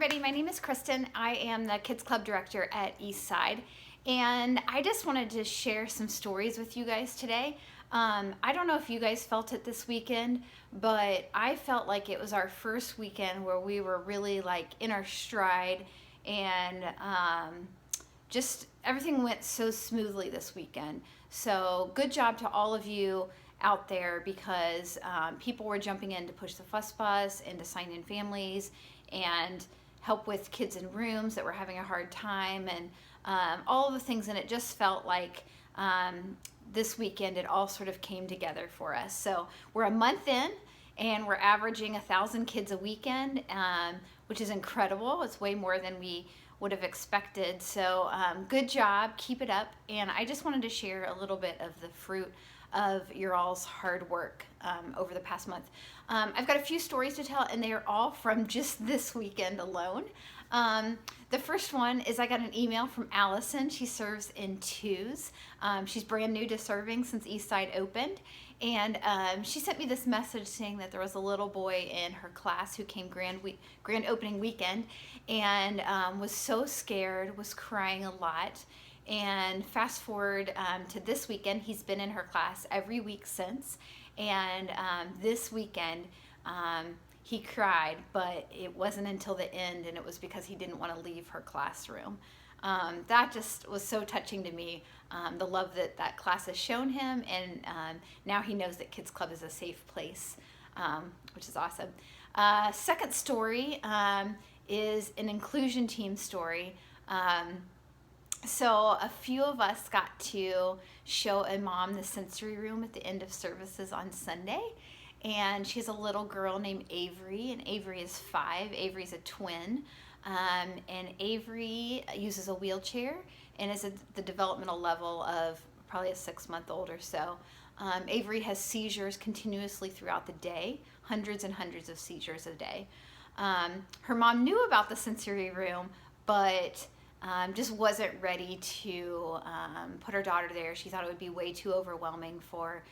everybody, my name is Kristen. I am the Kids Club Director at Eastside, and I just wanted to share some stories with you guys today. I don't know if you guys felt it this weekend, but I felt like it was our first weekend where we were really like in our stride, and just everything went so smoothly this weekend. So good job to all of you out there, because people were jumping in to push the fuss bus and to sign in families and help with kids in rooms that were having a hard time, and all of the things. And it just felt like this weekend it all sort of came together for us. So we're a month in and we're averaging 1,000 kids a weekend, which is incredible. It's way more than we would have expected. So good job, keep it up. And I just wanted to share a little bit of the fruit of your all's hard work over the past month. I've got a few stories to tell, and they are all from just this weekend alone. The first one is I got an email from Allison. She serves in twos. She's brand new to serving since Eastside opened. And she sent me this message saying that there was a little boy in her class who came grand opening weekend and was so scared, was crying a lot. And fast forward to this weekend, he's been in her class every week since. And this weekend, he cried, but it wasn't until the end, and it was because he didn't want to leave her classroom. That just was so touching to me, the love that class has shown him, and now he knows that Kids Club is a safe place, which is awesome. Second story is an inclusion team story. So a few of us got to show a mom the sensory room at the end of services on Sunday. And she has a little girl named Avery, and Avery is 5. Avery's a twin. And Avery uses a wheelchair and is at the developmental level of probably a 6-month-old or so. Avery has seizures continuously throughout the day, hundreds and hundreds of seizures a day. Her mom knew about the sensory room, but just wasn't ready to put her daughter there. She thought it would be way too overwhelming for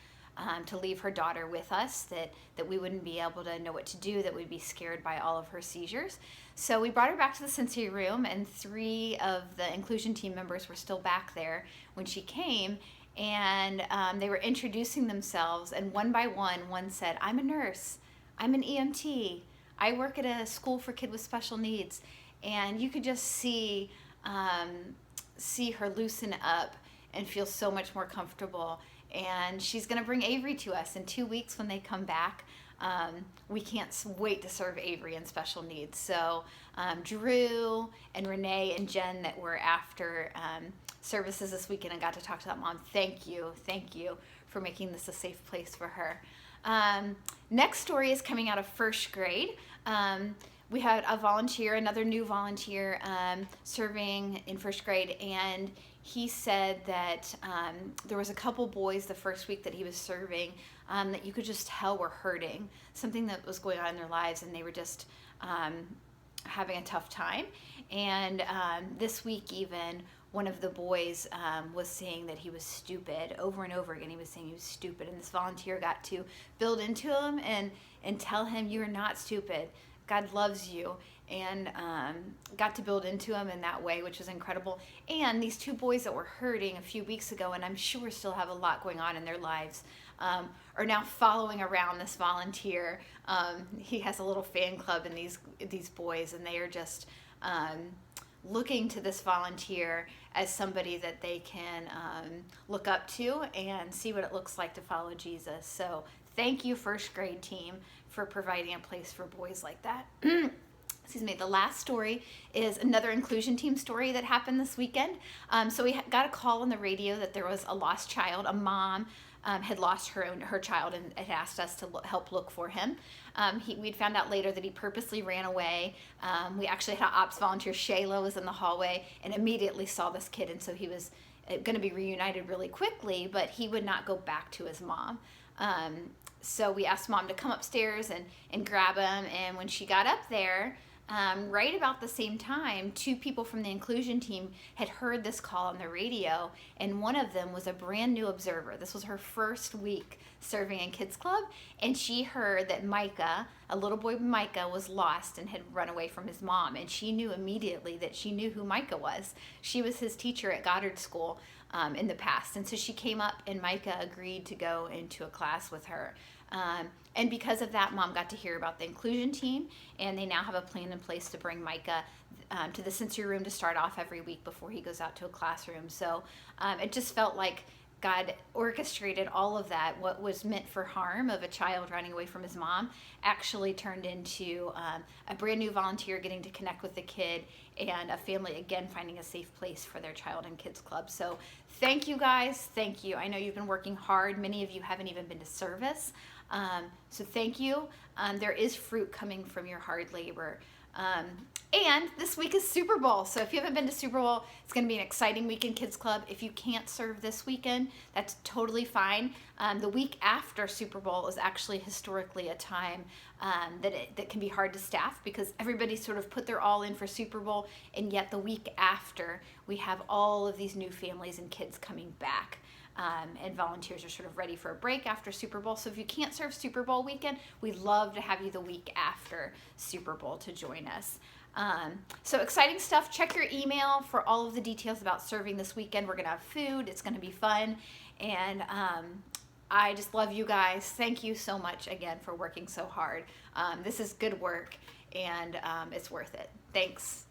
to leave her daughter with us, that we wouldn't be able to know what to do, that we'd be scared by all of her seizures. So we brought her back to the sensory room, and 3 of the inclusion team members were still back there when she came, and they were introducing themselves, and one by one said, "I'm a nurse, I'm an EMT, I work at a school for kids with special needs." And you could just see her loosen up and feel so much more comfortable. And she's going to bring Avery to us in 2 weeks when they come back. We can't wait to serve Avery in special needs. So Drew and Renee and Jen that were after services this weekend and got to talk to that mom, thank you for making this a safe place for her. Next story is coming out of first grade. We had a volunteer, another new volunteer, serving in first grade, and he said that there was a couple boys the first week that he was serving that you could just tell were hurting, something that was going on in their lives, and they were just having a tough time. And this week even, one of the boys was saying that he was stupid over and over again. He was saying he was stupid, and this volunteer got to build into him and tell him, "You are not stupid. God loves you," and got to build into him in that way, which was incredible. And these 2 boys that were hurting a few weeks ago, and I'm sure still have a lot going on in their lives, are now following around this volunteer. He has a little fan club in these boys, and they are just looking to this volunteer as somebody that they can look up to and see what it looks like to follow Jesus. So thank you, first grade team, for providing a place for boys like that. Excuse me. The last story is another inclusion team story that happened this weekend. So we got a call on the radio that there was a lost child. A mom had lost her child and had asked us to help look for him. We'd found out later that he purposely ran away. We actually had an ops volunteer, Shayla, was in the hallway and immediately saw this kid, and so he was going to be reunited really quickly, but he would not go back to his mom. So we asked mom to come upstairs and grab him, and when she got up there, right about the same time, two people from the inclusion team had heard this call on the radio, and one of them was a brand new observer. This was her first week serving in Kids Club, and she heard that Micah, a little boy Micah, was lost and had run away from his mom, and she knew immediately that she knew who Micah was. She was his teacher at Goddard School in the past, and so she came up, and Micah agreed to go into a class with her. And because of that, Mom got to hear about the inclusion team, and they now have a plan in place to bring Micah to the sensory room to start off every week before he goes out to a classroom. So it just felt like God orchestrated all of that. What was meant for harm of a child running away from his mom actually turned into a brand new volunteer getting to connect with the kid, and a family again finding a safe place for their child in Kids Club. So thank you guys, thank you. I know you've been working hard. Many of you haven't even been to service. So thank you. There is fruit coming from your hard labor. And this week is Super Bowl. So if you haven't been to Super Bowl, it's going to be an exciting week in Kids Club. If you can't serve this weekend, that's totally fine. The week after Super Bowl is actually historically a time that can be hard to staff, because everybody sort of put their all in for Super Bowl, and yet the week after we have all of these new families and kids coming back. And volunteers are sort of ready for a break after Super Bowl. So if you can't serve Super Bowl weekend, we'd love to have you the week after Super Bowl to join us. So exciting stuff. Check your email for all of the details about serving this weekend. We're going to have food. It's going to be fun. And I just love you guys. Thank you so much again for working so hard. This is good work, and it's worth it. Thanks.